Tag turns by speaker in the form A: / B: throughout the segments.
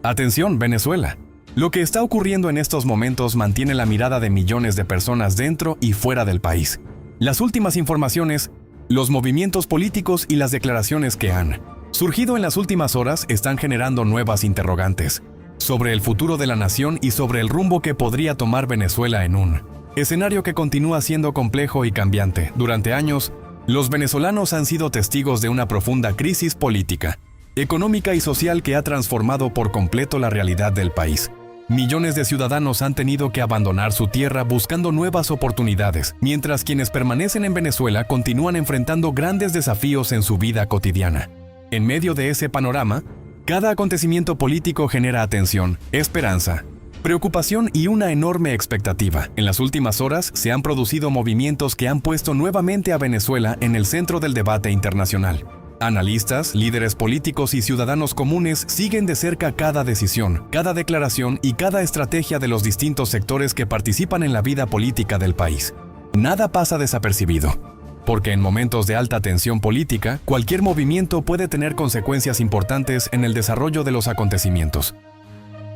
A: Atención, Venezuela. Lo que está ocurriendo en estos momentos mantiene la mirada de millones de personas dentro y fuera del país. Las últimas informaciones, los movimientos políticos y las declaraciones que han surgido en las últimas horas están generando nuevas interrogantes sobre el futuro de la nación y sobre el rumbo que podría tomar Venezuela en un escenario que continúa siendo complejo y cambiante. Durante años, los venezolanos han sido testigos de una profunda crisis política, económica y social que ha transformado por completo la realidad del país. Millones de ciudadanos han tenido que abandonar su tierra buscando nuevas oportunidades, mientras quienes permanecen en Venezuela continúan enfrentando grandes desafíos en su vida cotidiana. En medio de ese panorama, cada acontecimiento político genera atención, esperanza, preocupación y una enorme expectativa. En las últimas horas se han producido movimientos que han puesto nuevamente a Venezuela en el centro del debate internacional. Analistas, líderes políticos y ciudadanos comunes siguen de cerca cada decisión, cada declaración y cada estrategia de los distintos sectores que participan en la vida política del país. Nada pasa desapercibido, porque en momentos de alta tensión política, cualquier movimiento puede tener consecuencias importantes en el desarrollo de los acontecimientos.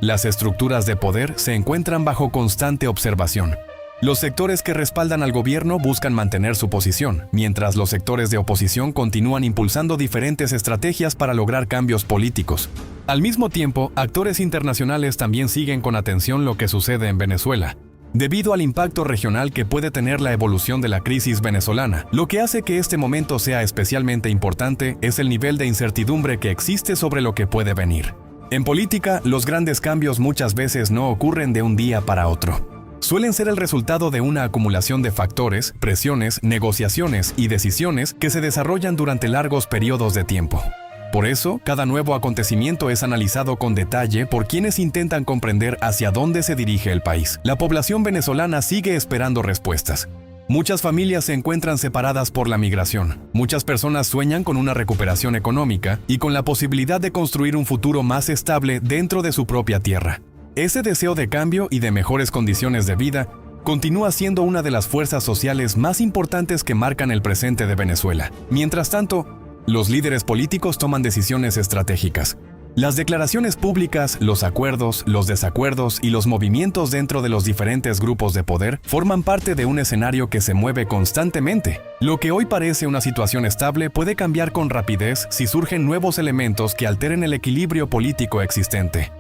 A: Las estructuras de poder se encuentran bajo constante observación. Los sectores que respaldan al gobierno buscan mantener su posición, mientras los sectores de oposición continúan impulsando diferentes estrategias para lograr cambios políticos. Al mismo tiempo, actores internacionales también siguen con atención lo que sucede en Venezuela, debido al impacto regional que puede tener la evolución de la crisis venezolana. Lo que hace que este momento sea especialmente importante es el nivel de incertidumbre que existe sobre lo que puede venir. En política, los grandes cambios muchas veces no ocurren de un día para otro. Suelen ser el resultado de una acumulación de factores, presiones, negociaciones y decisiones que se desarrollan durante largos periodos de tiempo. Por eso, cada nuevo acontecimiento es analizado con detalle por quienes intentan comprender hacia dónde se dirige el país. La población venezolana sigue esperando respuestas. Muchas familias se encuentran separadas por la migración. Muchas personas sueñan con una recuperación económica y con la posibilidad de construir un futuro más estable dentro de su propia tierra. Ese deseo de cambio y de mejores condiciones de vida continúa siendo una de las fuerzas sociales más importantes que marcan el presente de Venezuela. Mientras tanto, los líderes políticos toman decisiones estratégicas. Las declaraciones públicas, los acuerdos, los desacuerdos y los movimientos dentro de los diferentes grupos de poder forman parte de un escenario que se mueve constantemente. Lo que hoy parece una situación estable puede cambiar con rapidez si surgen nuevos elementos que alteren el equilibrio político existente.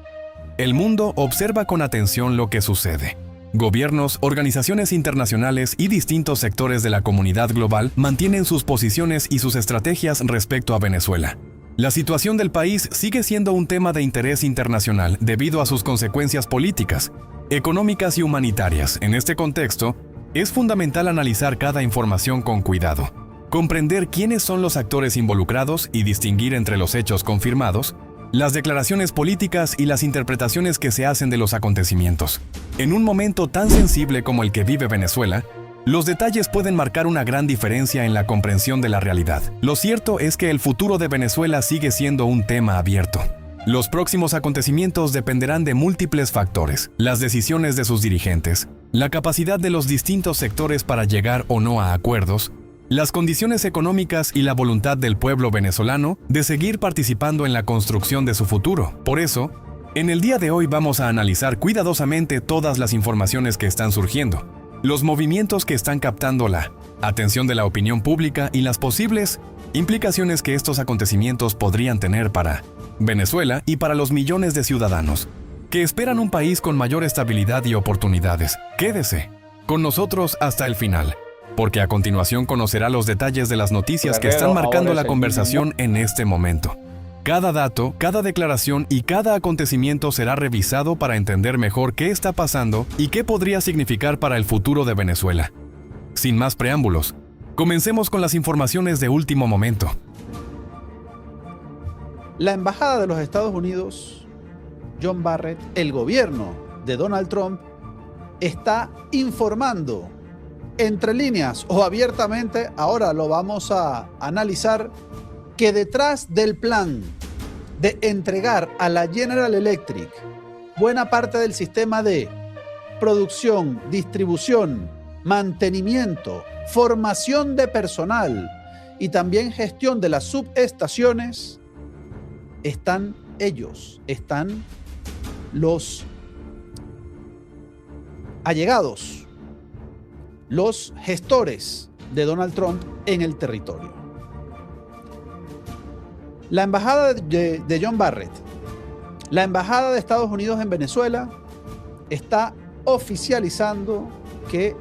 A: El mundo observa con atención lo que sucede. Gobiernos, organizaciones internacionales y distintos sectores de la comunidad global mantienen sus posiciones y sus estrategias respecto a Venezuela. La situación del país sigue siendo un tema de interés internacional debido a sus consecuencias políticas, económicas y humanitarias. En este contexto, es fundamental analizar cada información con cuidado, comprender quiénes son los actores involucrados y distinguir entre los hechos confirmados, las declaraciones políticas y las interpretaciones que se hacen de los acontecimientos. En un momento tan sensible como el que vive Venezuela, los detalles pueden marcar una gran diferencia en la comprensión de la realidad. Lo cierto es que el futuro de Venezuela sigue siendo un tema abierto. Los próximos acontecimientos dependerán de múltiples factores: las decisiones de sus dirigentes, la capacidad de los distintos sectores para llegar o no a acuerdos, las condiciones económicas y la voluntad del pueblo venezolano de seguir participando en la construcción de su futuro. Por eso, en el día de hoy vamos a analizar cuidadosamente todas las informaciones que están surgiendo, los movimientos que están captando la atención de la opinión pública y las posibles implicaciones que estos acontecimientos podrían tener para Venezuela y para los millones de ciudadanos que esperan un país con mayor estabilidad y oportunidades. Quédese con nosotros hasta el final, porque a continuación conocerá los detalles de las noticias que están marcando la conversación en este momento. Cada dato, cada declaración y cada acontecimiento será revisado para entender mejor qué está pasando y qué podría significar para el futuro de Venezuela. Sin más preámbulos, comencemos con las informaciones de último momento.
B: La Embajada de los Estados Unidos, John Barrett, el gobierno de Donald Trump, está informando entre líneas o abiertamente, ahora lo vamos a analizar, que detrás del plan de entregar a la General Electric buena parte del sistema de producción, distribución, mantenimiento, formación de personal y también gestión de las subestaciones, están ellos, están los allegados, los gestores de Donald Trump en el territorio. La embajada de John Barrett, la embajada de Estados Unidos en Venezuela, está oficializando que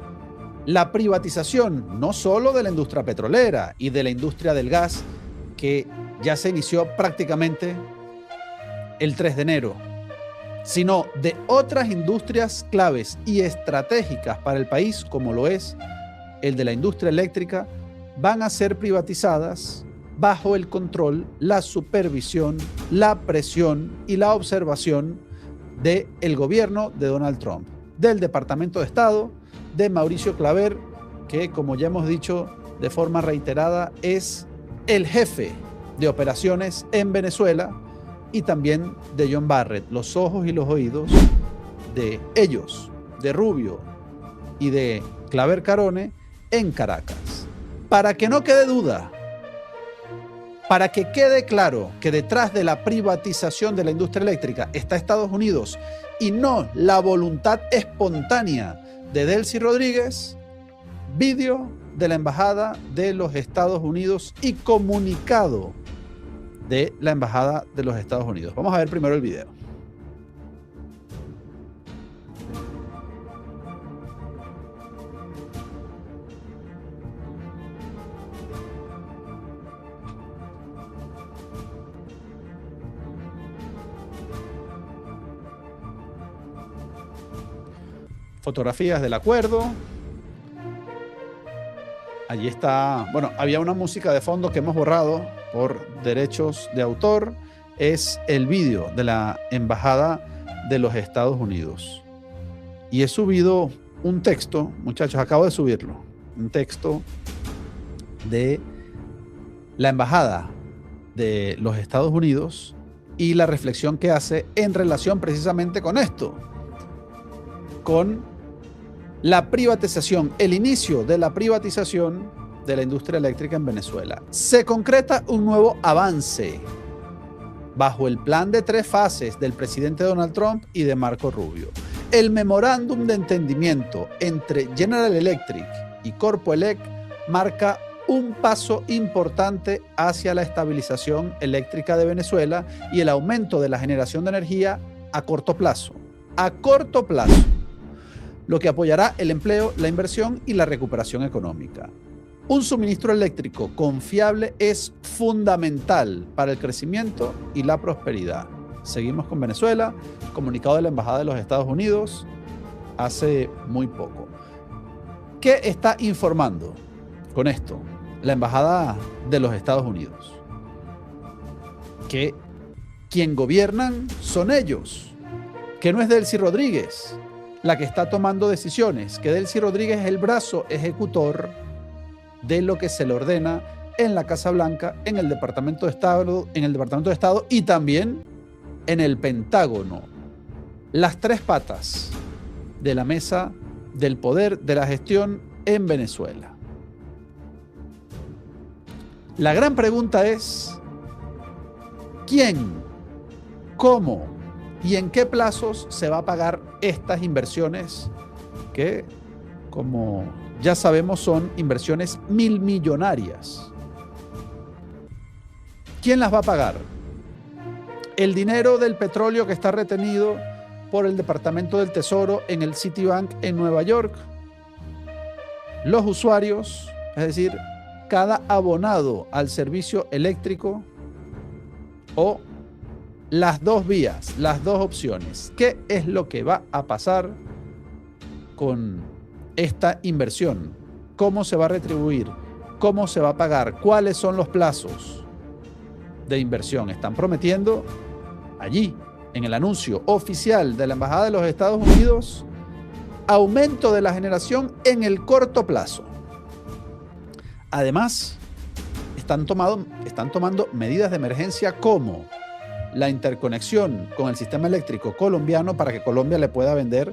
B: la privatización no solo de la industria petrolera y de la industria del gas, que ya se inició prácticamente el 3 de enero, sino de otras industrias claves y estratégicas para el país, como lo es el de la industria eléctrica, van a ser privatizadas bajo el control, la supervisión, la presión y la observación del gobierno de Donald Trump, del Departamento de Estado, de Mauricio Claver, que, como ya hemos dicho de forma reiterada, es el jefe de operaciones en Venezuela, y también de John Barrett, los ojos y los oídos de ellos, de Rubio y de Claver Carone en Caracas. Para que no quede duda, para que quede claro que detrás de la privatización de la industria eléctrica está Estados Unidos y no la voluntad espontánea de Delcy Rodríguez, vídeo de la Embajada de los Estados Unidos y comunicado de la Embajada de los Estados Unidos. Vamos a ver primero el video. Fotografías del acuerdo. Allí está, bueno, había una música de fondo que hemos borrado por derechos de autor. Es el vídeo de la Embajada de los Estados Unidos. Y he subido un texto, muchachos, acabo de subirlo, un texto de la Embajada de los Estados Unidos y la reflexión que hace en relación precisamente con esto, con la privatización, el inicio de la privatización de la industria eléctrica en Venezuela. Se concreta un nuevo avance bajo el plan de 3 fases del presidente Donald Trump y de Marco Rubio. El memorándum de entendimiento entre General Electric y Corpoelec marca un paso importante hacia la estabilización eléctrica de Venezuela y el aumento de la generación de energía a corto plazo. A corto plazo, lo que apoyará el empleo, la inversión y la recuperación económica. Un suministro eléctrico confiable es fundamental para el crecimiento y la prosperidad. Seguimos con Venezuela, comunicado de la Embajada de los Estados Unidos hace muy poco. ¿Qué está informando con esto la Embajada de los Estados Unidos? Que quien gobiernan son ellos, que no es Delcy Rodríguez la que está tomando decisiones, que Delcy Rodríguez es el brazo ejecutor de lo que se le ordena en la Casa Blanca, en el Departamento de Estado, y también en el Pentágono. Las 3 patas de la mesa del poder de la gestión en Venezuela. La gran pregunta es: ¿quién, cómo y en qué plazos se va a pagar estas inversiones que, como ya sabemos, son inversiones milmillonarias? ¿Quién las va a pagar? El dinero del petróleo que está retenido por el Departamento del Tesoro en el Citibank en Nueva York. Los usuarios, es decir, cada abonado al servicio eléctrico, o las 2 vías, las 2 opciones. ¿Qué es lo que va a pasar con esta inversión? ¿Cómo se va a retribuir? ¿Cómo se va a pagar? ¿Cuáles son los plazos de inversión? Están prometiendo allí, en el anuncio oficial de la Embajada de los Estados Unidos, aumento de la generación en el corto plazo. Además, están tomando medidas de emergencia como la interconexión con el sistema eléctrico colombiano para que Colombia le pueda vender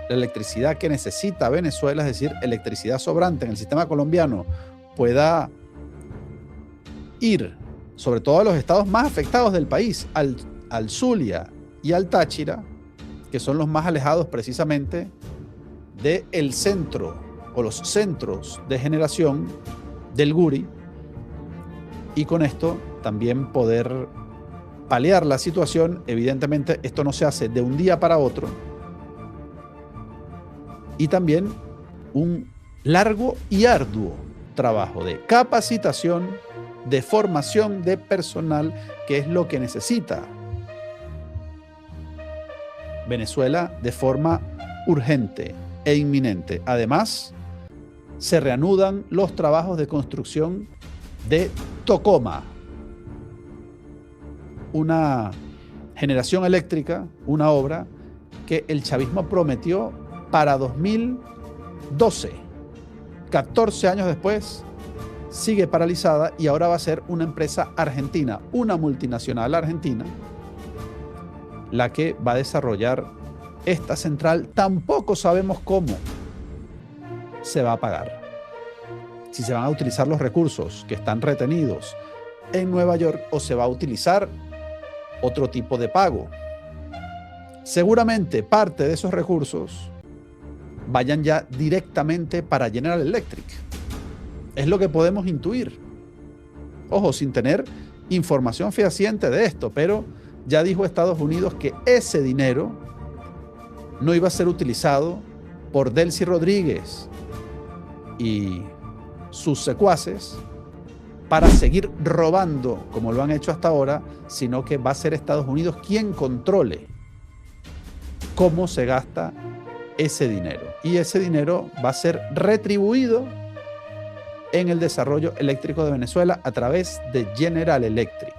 B: la electricidad que necesita Venezuela, es decir, electricidad sobrante en el sistema colombiano, pueda ir, sobre todo a los estados más afectados del país, al Zulia y al Táchira, que son los más alejados precisamente del centro o los centros de generación del Guri, y con esto también poder paliar la situación. Evidentemente esto no se hace de un día para otro, y también un largo y arduo trabajo de capacitación, de formación de personal, que es lo que necesita Venezuela de forma urgente e inminente. Además, se reanudan los trabajos de construcción de Tocoma, una generación eléctrica, una obra que el chavismo prometió para 2012. 14 años después, sigue paralizada, y ahora va a ser una empresa argentina, una multinacional argentina, la que va a desarrollar esta central. Tampoco sabemos cómo se va a pagar. Si se van a utilizar los recursos que están retenidos en Nueva York o se va a utilizar otro tipo de pago. Seguramente parte de esos recursos vayan ya directamente para General Electric. Es lo que podemos intuir. Ojo, sin tener información fehaciente de esto, pero ya dijo Estados Unidos que ese dinero no iba a ser utilizado por Delcy Rodríguez y sus secuaces para seguir robando como lo han hecho hasta ahora, sino que va a ser Estados Unidos quien controle cómo se gasta ese dinero. Y ese dinero va a ser retribuido en el desarrollo eléctrico de Venezuela a través de General Electric,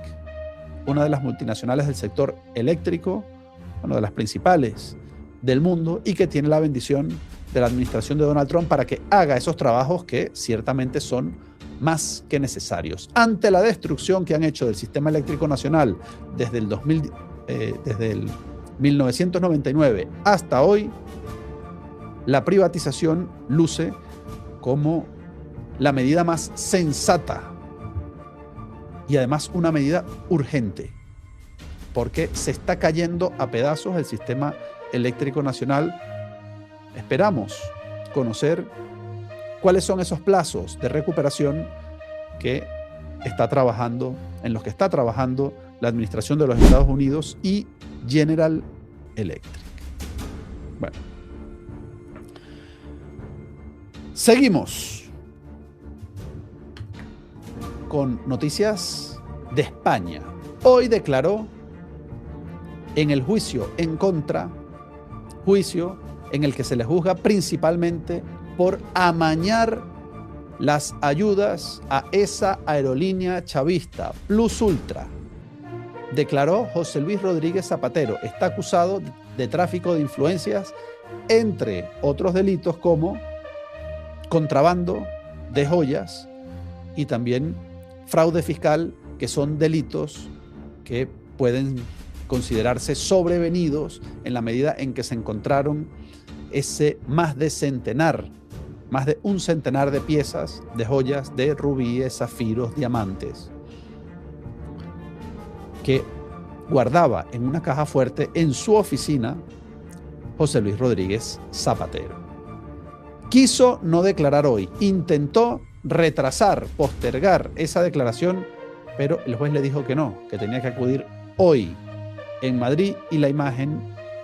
B: una de las multinacionales del sector eléctrico, una de las principales del mundo, y que tiene la bendición de la administración de Donald Trump para que haga esos trabajos que ciertamente son más que necesarios. Ante la destrucción que han hecho del sistema eléctrico nacional desde el 1999 hasta hoy, la privatización luce como la medida más sensata y además una medida urgente, porque se está cayendo a pedazos el sistema eléctrico nacional. Esperamos conocer cuáles son esos plazos de recuperación en los que está trabajando la administración de los Estados Unidos y General Electric. Bueno, seguimos con noticias de España. Hoy declaró en el juicio en el que se le juzga principalmente por amañar las ayudas a esa aerolínea chavista, Plus Ultra. Declaró José Luis Rodríguez Zapatero. Está acusado de tráfico de influencias, entre otros delitos como contrabando de joyas y también fraude fiscal, que son delitos que pueden considerarse sobrevenidos en la medida en que se encontraron más de un centenar de piezas de joyas de rubíes, zafiros, diamantes, que guardaba en una caja fuerte en su oficina José Luis Rodríguez Zapatero. Quiso no declarar hoy, intentó retrasar, postergar esa declaración, pero el juez le dijo que no, que tenía que acudir hoy en Madrid, y la imagen,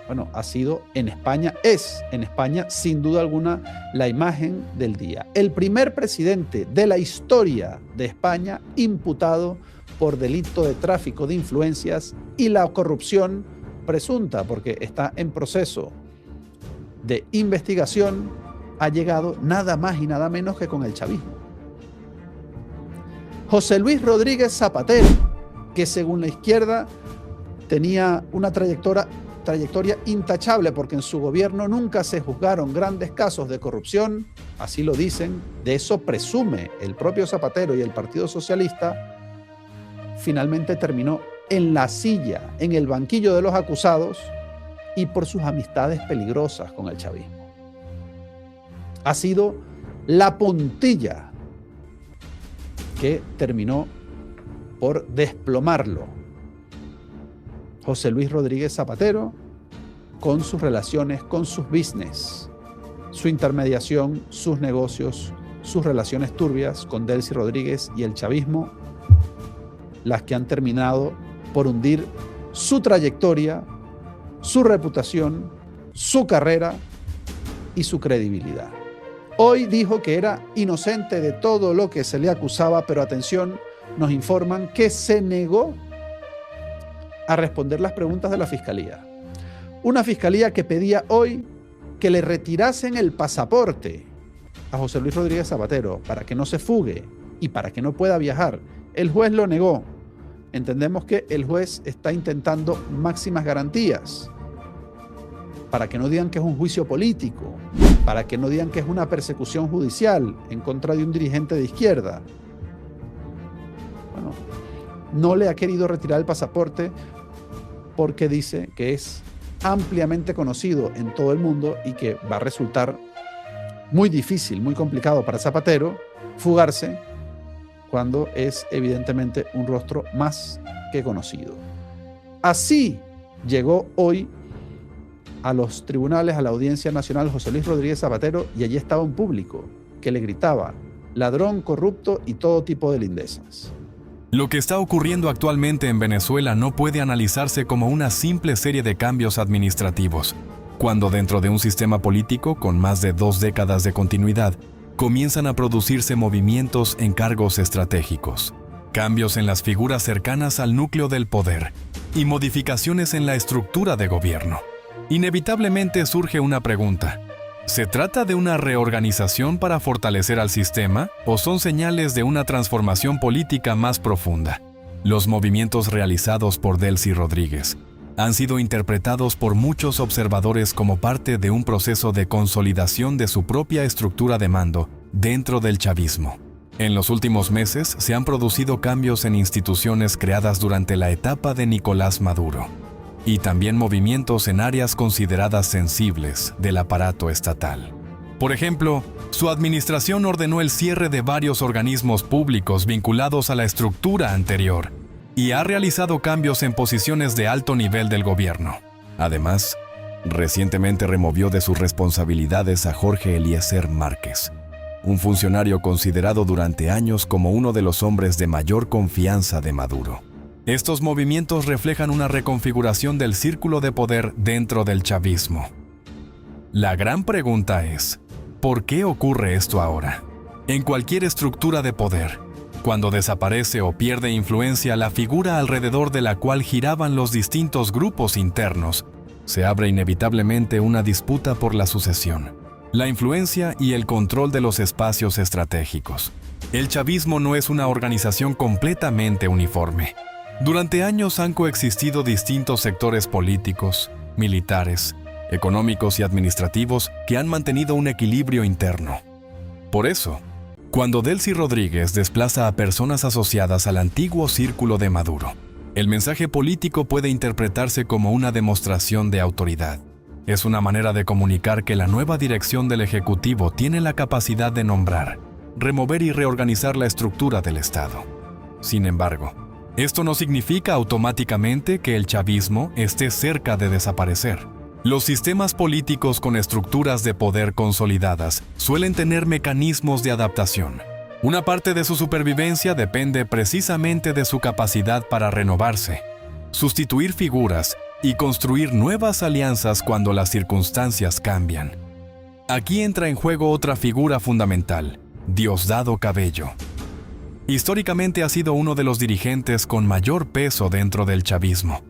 B: bueno, ha sido en España, es en España sin duda alguna la imagen del día. El primer presidente de la historia de España imputado por delito de tráfico de influencias y la corrupción presunta, porque está en proceso de investigación, ha llegado nada más y nada menos que con el chavismo. José Luis Rodríguez Zapatero, que según la izquierda tenía una trayectoria intachable porque en su gobierno nunca se juzgaron grandes casos de corrupción, así lo dicen, de eso presume el propio Zapatero y el Partido Socialista, finalmente terminó en la silla, en el banquillo de los acusados, y por sus amistades peligrosas con el chavismo. Ha sido la puntilla que terminó por desplomarlo. José Luis Rodríguez Zapatero, con sus relaciones, con sus business, su intermediación, sus negocios, sus relaciones turbias con Delcy Rodríguez y el chavismo, las que han terminado por hundir su trayectoria, su reputación, su carrera y su credibilidad. Hoy dijo que era inocente de todo lo que se le acusaba, pero atención, nos informan que se negó a responder las preguntas de la Fiscalía. Una Fiscalía que pedía hoy que le retirasen el pasaporte a José Luis Rodríguez Zapatero para que no se fugue y para que no pueda viajar. El juez lo negó. Entendemos que el juez está intentando máximas garantías para que no digan que es un juicio político, para que no digan que es una persecución judicial en contra de un dirigente de izquierda. Bueno, no le ha querido retirar el pasaporte porque dice que es ampliamente conocido en todo el mundo y que va a resultar muy difícil, muy complicado para Zapatero fugarse cuando es evidentemente un rostro más que conocido. Así llegó hoy a los tribunales, a la Audiencia Nacional, José Luis Rodríguez Zapatero, y allí estaba un público que le gritaba ladrón, corrupto y todo tipo de lindezas.
A: Lo que está ocurriendo actualmente en Venezuela no puede analizarse como una simple serie de cambios administrativos, cuando dentro de un sistema político con más de 2 décadas de continuidad, comienzan a producirse movimientos en cargos estratégicos, cambios en las figuras cercanas al núcleo del poder y modificaciones en la estructura de gobierno. Inevitablemente surge una pregunta. ¿Se trata de una reorganización para fortalecer al sistema o son señales de una transformación política más profunda? Los movimientos realizados por Delcy Rodríguez han sido interpretados por muchos observadores como parte de un proceso de consolidación de su propia estructura de mando dentro del chavismo. En los últimos meses se han producido cambios en instituciones creadas durante la etapa de Nicolás Maduro, y también movimientos en áreas consideradas sensibles del aparato estatal. Por ejemplo, su administración ordenó el cierre de varios organismos públicos vinculados a la estructura anterior y ha realizado cambios en posiciones de alto nivel del gobierno. Además, recientemente removió de sus responsabilidades a Jorge Eliezer Márquez, un funcionario considerado durante años como uno de los hombres de mayor confianza de Maduro. Estos movimientos reflejan una reconfiguración del círculo de poder dentro del chavismo. La gran pregunta es, ¿por qué ocurre esto ahora? En cualquier estructura de poder, cuando desaparece o pierde influencia la figura alrededor de la cual giraban los distintos grupos internos, se abre inevitablemente una disputa por la sucesión, la influencia y el control de los espacios estratégicos. El chavismo no es una organización completamente uniforme. Durante años han coexistido distintos sectores políticos, militares, económicos y administrativos que han mantenido un equilibrio interno. Por eso, cuando Delcy Rodríguez desplaza a personas asociadas al antiguo círculo de Maduro, el mensaje político puede interpretarse como una demostración de autoridad. Es una manera de comunicar que la nueva dirección del Ejecutivo tiene la capacidad de nombrar, remover y reorganizar la estructura del Estado. Sin embargo, esto no significa automáticamente que el chavismo esté cerca de desaparecer. Los sistemas políticos con estructuras de poder consolidadas suelen tener mecanismos de adaptación. Una parte de su supervivencia depende precisamente de su capacidad para renovarse, sustituir figuras y construir nuevas alianzas cuando las circunstancias cambian. Aquí entra en juego otra figura fundamental, Diosdado Cabello. Históricamente ha sido uno de los dirigentes con mayor peso dentro del chavismo,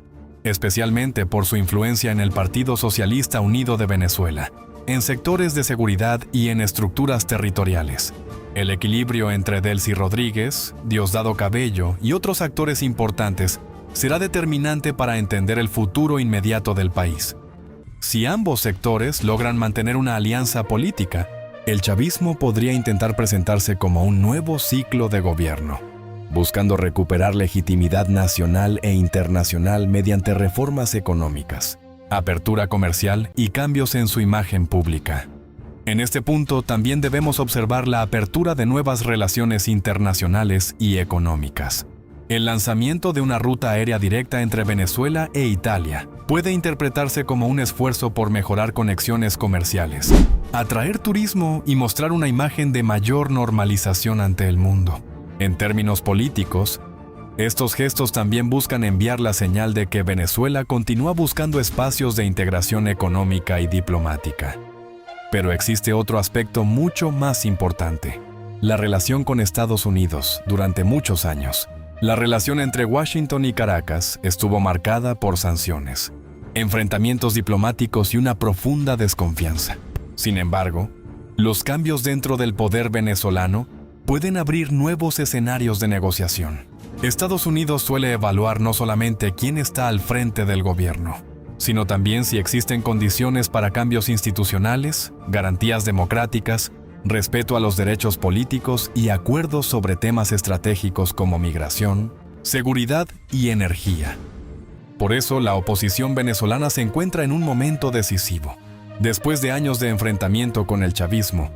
A: especialmente por su influencia en el Partido Socialista Unido de Venezuela, en sectores de seguridad y en estructuras territoriales. El equilibrio entre Delcy Rodríguez, Diosdado Cabello y otros actores importantes será determinante para entender el futuro inmediato del país. Si ambos sectores logran mantener una alianza política, el chavismo podría intentar presentarse como un nuevo ciclo de gobierno, buscando recuperar legitimidad nacional e internacional mediante reformas económicas, apertura comercial y cambios en su imagen pública. En este punto también debemos observar la apertura de nuevas relaciones internacionales y económicas, el lanzamiento de una ruta aérea directa entre Venezuela e Italia, puede interpretarse como un esfuerzo por mejorar conexiones comerciales, atraer turismo y mostrar una imagen de mayor normalización ante el mundo. En términos políticos, estos gestos también buscan enviar la señal de que Venezuela continúa buscando espacios de integración económica y diplomática. Pero existe otro aspecto mucho más importante: la relación con Estados Unidos. Durante muchos años, la relación entre Washington y Caracas estuvo marcada por sanciones, enfrentamientos diplomáticos y una profunda desconfianza. Sin embargo, los cambios dentro del poder venezolano pueden abrir nuevos escenarios de negociación. Estados Unidos suele evaluar no solamente quién está al frente del gobierno, sino también si existen condiciones para cambios institucionales, garantías democráticas, respeto a los derechos políticos y acuerdos sobre temas estratégicos como migración, seguridad y energía. Por eso, la oposición venezolana se encuentra en un momento decisivo. Después de años de enfrentamiento con el chavismo,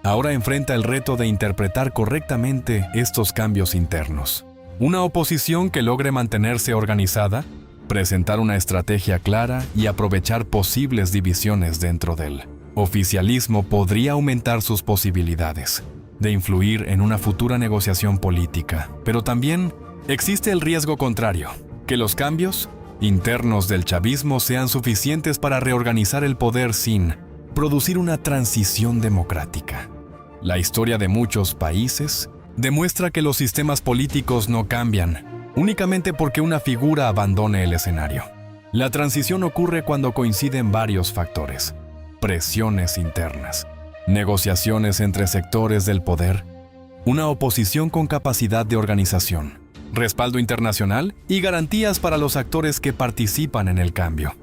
A: ahora enfrenta el reto de interpretar correctamente estos cambios internos. Una oposición que logre mantenerse organizada, presentar una estrategia clara y aprovechar posibles divisiones dentro del oficialismo podría aumentar sus posibilidades de influir en una futura negociación política. Pero también existe el riesgo contrario, que los cambios internos del chavismo sean suficientes para reorganizar el poder sin producir una transición democrática. La historia de muchos países demuestra que los sistemas políticos no cambian únicamente porque una figura abandone el escenario. La transición ocurre cuando coinciden varios factores: presiones internas, negociaciones entre sectores del poder, una oposición con capacidad de organización, respaldo internacional y garantías para los actores que participan en el cambio.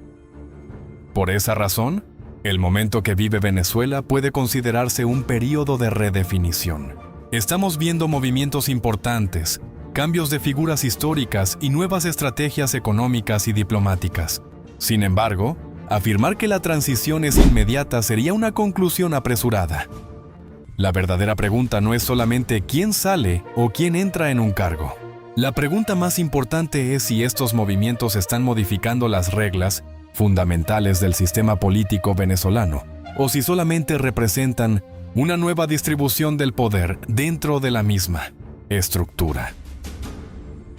A: Por esa razón, el momento que vive Venezuela puede considerarse un período de redefinición. Estamos viendo movimientos importantes, cambios de figuras históricas y nuevas estrategias económicas y diplomáticas. Sin embargo, afirmar que la transición es inmediata sería una conclusión apresurada. La verdadera pregunta no es solamente quién sale o quién entra en un cargo. La pregunta más importante es si estos movimientos están modificando las reglas fundamentales del sistema político venezolano, o si solamente representan una nueva distribución del poder dentro de la misma estructura.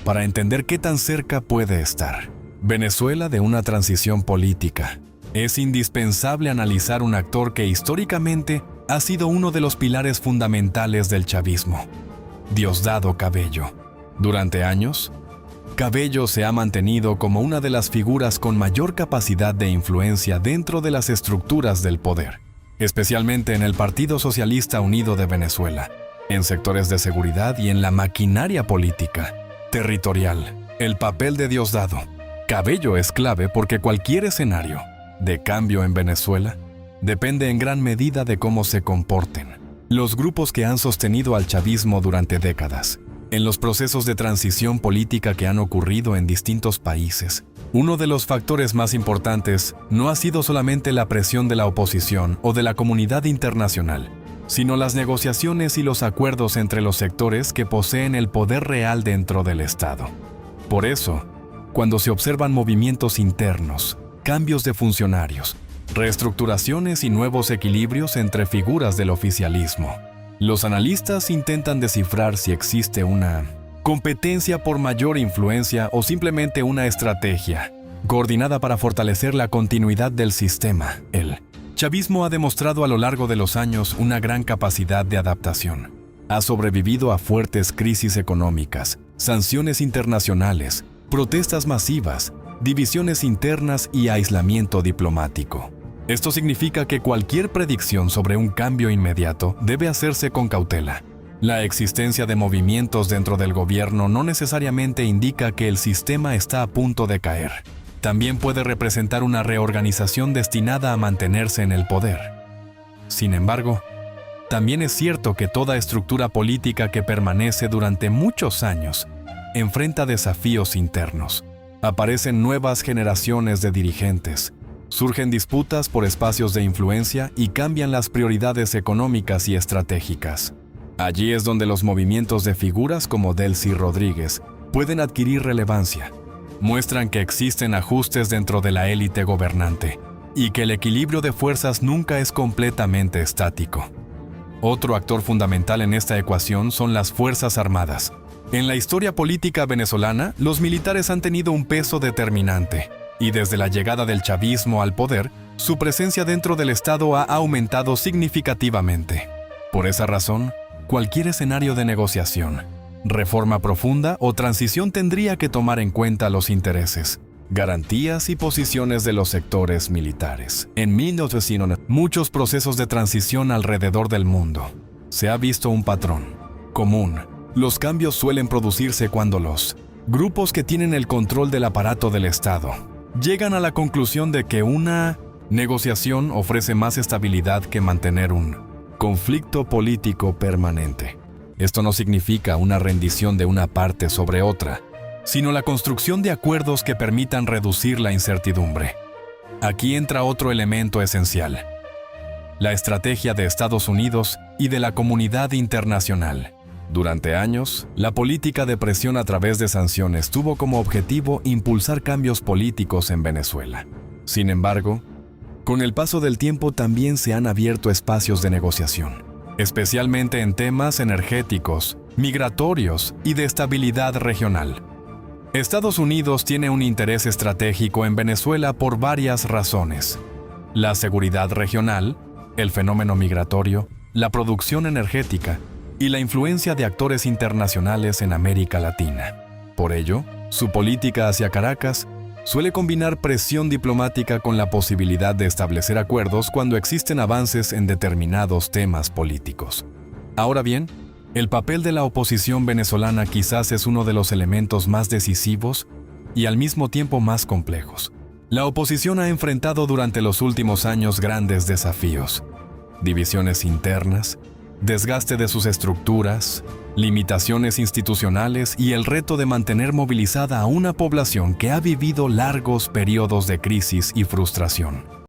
A: Para entender qué tan cerca puede estar Venezuela de una transición política, es indispensable analizar un actor que históricamente ha sido uno de los pilares fundamentales del chavismo: Diosdado Cabello. Durante años, Cabello se ha mantenido como una de las figuras con mayor capacidad de influencia dentro de las estructuras del poder, especialmente en el Partido Socialista Unido de Venezuela, en sectores de seguridad y en la maquinaria política territorial. El papel de Diosdado Cabello es clave porque cualquier escenario de cambio en Venezuela depende en gran medida de cómo se comporten los grupos que han sostenido al chavismo durante décadas. En los procesos de transición política que han ocurrido en distintos países, uno de los factores más importantes no ha sido solamente la presión de la oposición o de la comunidad internacional, sino las negociaciones y los acuerdos entre los sectores que poseen el poder real dentro del Estado. Por eso, cuando se observan movimientos internos, cambios de funcionarios, reestructuraciones y nuevos equilibrios entre figuras del oficialismo, los analistas intentan descifrar si existe una competencia por mayor influencia o simplemente una estrategia coordinada para fortalecer la continuidad del sistema. El chavismo ha demostrado a lo largo de los años una gran capacidad de adaptación. Ha sobrevivido a fuertes crisis económicas, sanciones internacionales, protestas masivas, divisiones internas y aislamiento diplomático. Esto significa que cualquier predicción sobre un cambio inmediato debe hacerse con cautela. La existencia de movimientos dentro del gobierno no necesariamente indica que el sistema está a punto de caer. También puede representar una reorganización destinada a mantenerse en el poder. Sin embargo, también es cierto que toda estructura política que permanece durante muchos años enfrenta desafíos internos. Aparecen nuevas generaciones de dirigentes, surgen disputas por espacios de influencia y cambian las prioridades económicas y estratégicas. Allí es donde los movimientos de figuras como Delcy Rodríguez pueden adquirir relevancia. muestran que existen ajustes dentro de la élite gobernante y que el equilibrio de fuerzas nunca es completamente estático. Otro actor fundamental en esta ecuación son las Fuerzas Armadas. En la historia política venezolana, los militares han tenido un peso determinante, y desde la llegada del chavismo al poder, su presencia dentro del Estado ha aumentado significativamente. Por esa razón, cualquier escenario de negociación, reforma profunda o transición tendría que tomar en cuenta los intereses, garantías y posiciones de los sectores militares. En 1900, muchos procesos de transición alrededor del mundo. Se ha visto un patrón común. Los cambios suelen producirse cuando los grupos que tienen el control del aparato del Estado llegan a la conclusión de que una negociación ofrece más estabilidad que mantener un conflicto político permanente. Esto no significa una rendición de una parte sobre otra, sino la construcción de acuerdos que permitan reducir la incertidumbre. Aquí entra otro elemento esencial: la estrategia de Estados Unidos y de la comunidad internacional. Durante años, la política de presión a través de sanciones tuvo como objetivo impulsar cambios políticos en Venezuela. Sin embargo, con el paso del tiempo también se han abierto espacios de negociación, especialmente en temas energéticos, migratorios y de estabilidad regional. Estados Unidos tiene un interés estratégico en Venezuela por varias razones: la seguridad regional, el fenómeno migratorio, la producción energética y la influencia de actores internacionales en América Latina. Por ello, su política hacia Caracas suele combinar presión diplomática con la posibilidad de establecer acuerdos cuando existen avances en determinados temas políticos. Ahora bien, el papel de la oposición venezolana quizás es uno de los elementos más decisivos y al mismo tiempo más complejos. La oposición ha enfrentado durante los últimos años grandes desafíos: divisiones internas, desgaste de sus estructuras, limitaciones institucionales y el reto de mantener movilizada a una población que ha vivido largos periodos de crisis y frustración.